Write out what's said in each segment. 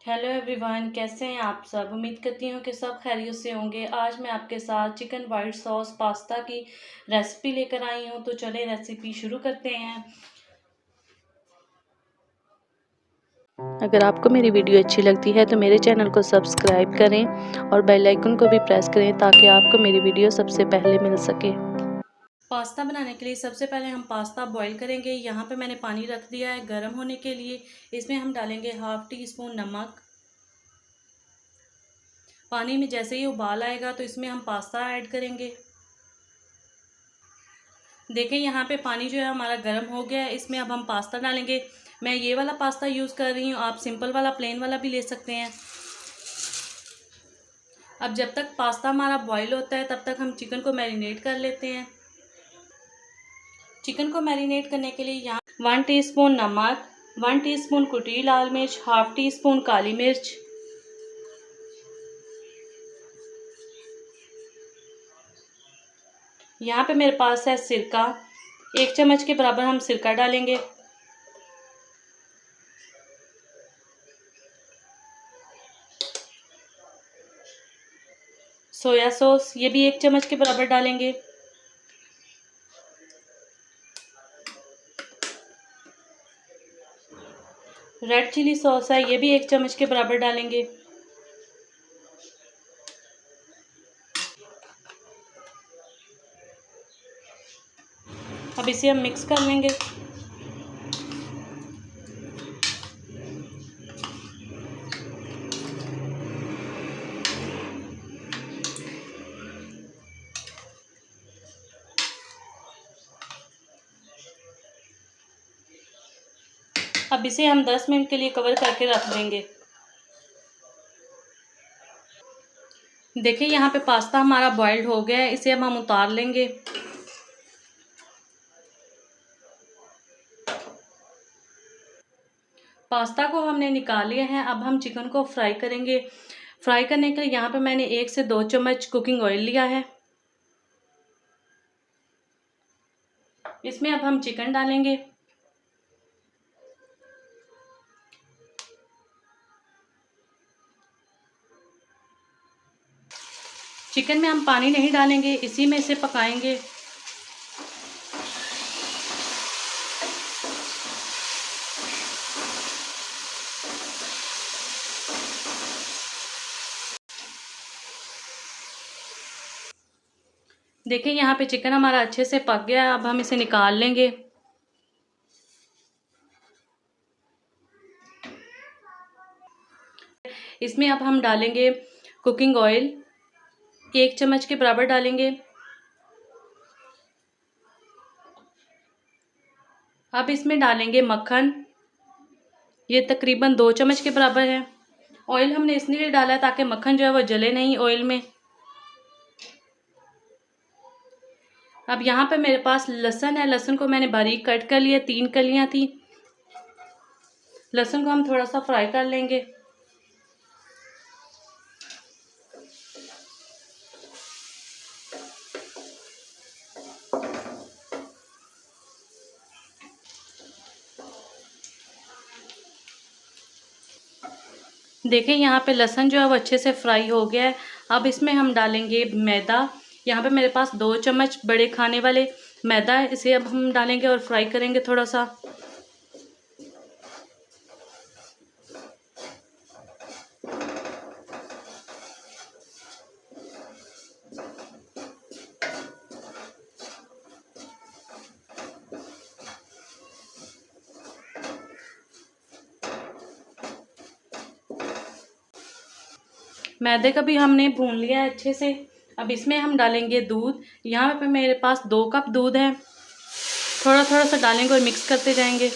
Hello everyone, कैसे हैं आप सब। उम्मीद करती हूँ कि सब खैरियत से होंगे। आज मैं आपके साथ चिकन वाइट सॉस पास्ता की रेसिपी लेकर आई हूँ। तो चलें रेसिपी शुरू करते हैं। अगर आपको मेरी वीडियो अच्छी लगती है तो मेरे चैनल को सब्सक्राइब करें और बेल आइकन को भी प्रेस करें ताकि आपको मेरी वीडियो सबसे पहले मिल सके। पास्ता बनाने के लिए सबसे पहले हम पास्ता बॉईल करेंगे। यहाँ पे मैंने पानी रख दिया है गर्म होने के लिए। इसमें हम डालेंगे हाफ टी स्पून नमक। पानी में जैसे ही उबाल आएगा तो इसमें हम पास्ता ऐड करेंगे। देखें यहाँ पे पानी जो है हमारा गर्म हो गया है। इसमें अब हम पास्ता डालेंगे। मैं ये वाला पास्ता यूज़ कर रही हूँ, आप सिंपल वाला प्लेन वाला भी ले सकते हैं। अब जब तक पास्ता हमारा बॉईल होता है तब तक हम चिकन को मैरिनेट कर लेते हैं। चिकन को मैरिनेट करने के लिए यहाँ 1 टीस्पून नमक, 1 टीस्पून कुटी लाल मिर्च, हाफ टी स्पून काली मिर्च, यहाँ पे मेरे पास है सिरका, 1 चम्मच के बराबर हम सिरका डालेंगे। सोया सॉस ये भी 1 चम्मच के बराबर डालेंगे। रेड चिली सॉस है, ये भी 1 चम्मच के बराबर डालेंगे। अब इसे हम मिक्स कर लेंगे। अब इसे हम 10 मिनट के लिए कवर करके रख देंगे। देखिए यहाँ पे पास्ता हमारा बॉइल्ड हो गया है, इसे अब हम उतार लेंगे। पास्ता को हमने निकाल लिया है। अब हम चिकन को फ्राई करेंगे। फ्राई करने के लिए यहाँ पे मैंने 1 से 2 चम्मच कुकिंग ऑयल लिया है। इसमें अब हम चिकन डालेंगे। चिकन में हम पानी नहीं डालेंगे, इसी में इसे पकाएंगे। देखिए यहाँ पे चिकन हमारा अच्छे से पक गया है। अब हम इसे निकाल लेंगे। इसमें अब हम डालेंगे कुकिंग ऑयल, 1 चम्मच के बराबर डालेंगे। अब इसमें डालेंगे मक्खन, ये तकरीबन 2 चम्मच के बराबर है। ऑयल हमने इसलिए डाला है ताकि मक्खन जो है वो जले नहीं ऑयल में। अब यहाँ पे मेरे पास लहसुन है, लहसुन को मैंने बारीक कट कर लिया, 3 कलियाँ थी। लहसुन को हम थोड़ा सा फ्राई कर लेंगे। देखें यहाँ पे लहसुन जो है वो अच्छे से फ्राई हो गया है। अब इसमें हम डालेंगे मैदा। यहाँ पे मेरे पास 2 चम्मच बड़े खाने वाले मैदा है, इसे अब हम डालेंगे और फ्राई करेंगे थोड़ा सा। मैदे का भी हमने भून लिया है अच्छे से। अब इसमें हम डालेंगे दूध। यहाँ पे मेरे पास 2 कप दूध है। थोड़ा थोड़ा सा डालेंगे और मिक्स करते जाएंगे।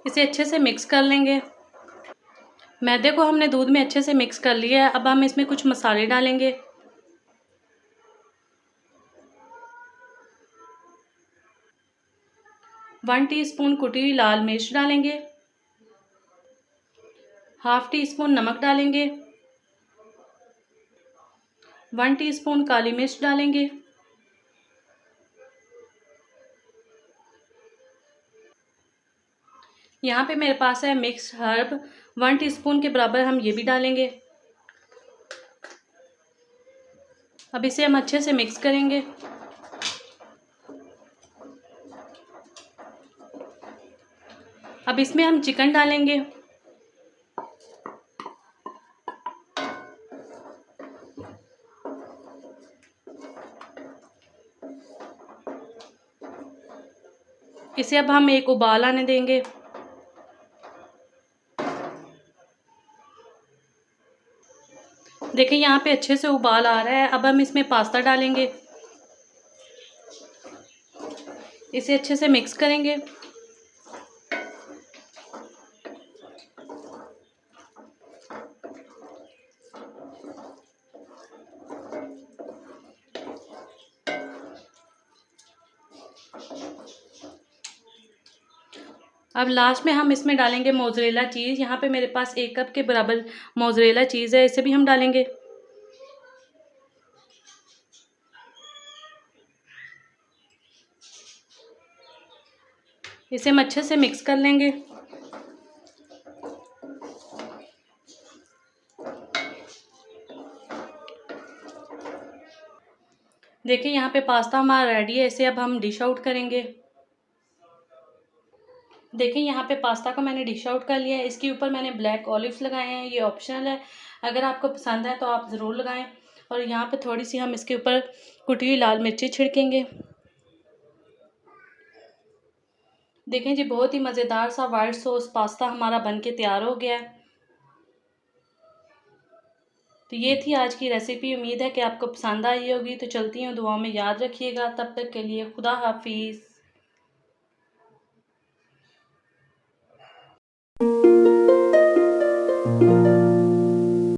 इसे अच्छे से मिक्स कर लेंगे। मैदे को हमने दूध में अच्छे से मिक्स कर लिया है। अब हम इसमें कुछ मसाले डालेंगे। 1 टीस्पून कुटी हुई लाल मिर्च डालेंगे। हाफ टी स्पून नमक डालेंगे। 1 टीस्पून काली मिर्च डालेंगे। यहाँ पे मेरे पास है मिक्स हर्ब, 1 टीस्पून के बराबर हम ये भी डालेंगे। अब इसे हम अच्छे से मिक्स करेंगे। अब इसमें हम चिकन डालेंगे। इसे अब हम एक उबाल आने देंगे। देखिए यहाँ पे अच्छे से उबाल आ रहा है। अब हम इसमें पास्ता डालेंगे। इसे अच्छे से मिक्स करेंगे। अब लास्ट में हम इसमें डालेंगे मोज़रेला चीज़। यहाँ पे मेरे पास 1 कप के बराबर मोज़रेला चीज़ है, इसे भी हम डालेंगे। इसे हम अच्छे से मिक्स कर लेंगे। देखिए यहाँ पे पास्ता हमारा रेडी है। इसे अब हम डिश आउट करेंगे। देखिए यहाँ पे पास्ता को मैंने डिश आउट कर लिया है। इसके ऊपर मैंने ब्लैक ऑलिव्स लगाए हैं, ये ऑप्शनल है। अगर आपको पसंद है तो आप ज़रूर लगाएं। और यहाँ पे थोड़ी सी हम इसके ऊपर कुटी हुई लाल मिर्ची छिड़केंगे। देखें जी, बहुत ही मज़ेदार सा वाइट सॉस पास्ता हमारा बनके तैयार हो गया है। तो ये थी आज की रेसिपी। उम्मीद है कि आपको पसंद आई होगी। तो चलती हूँ, दुआओं में याद रखिएगा। तब तक के लिए खुदा हाफिज़।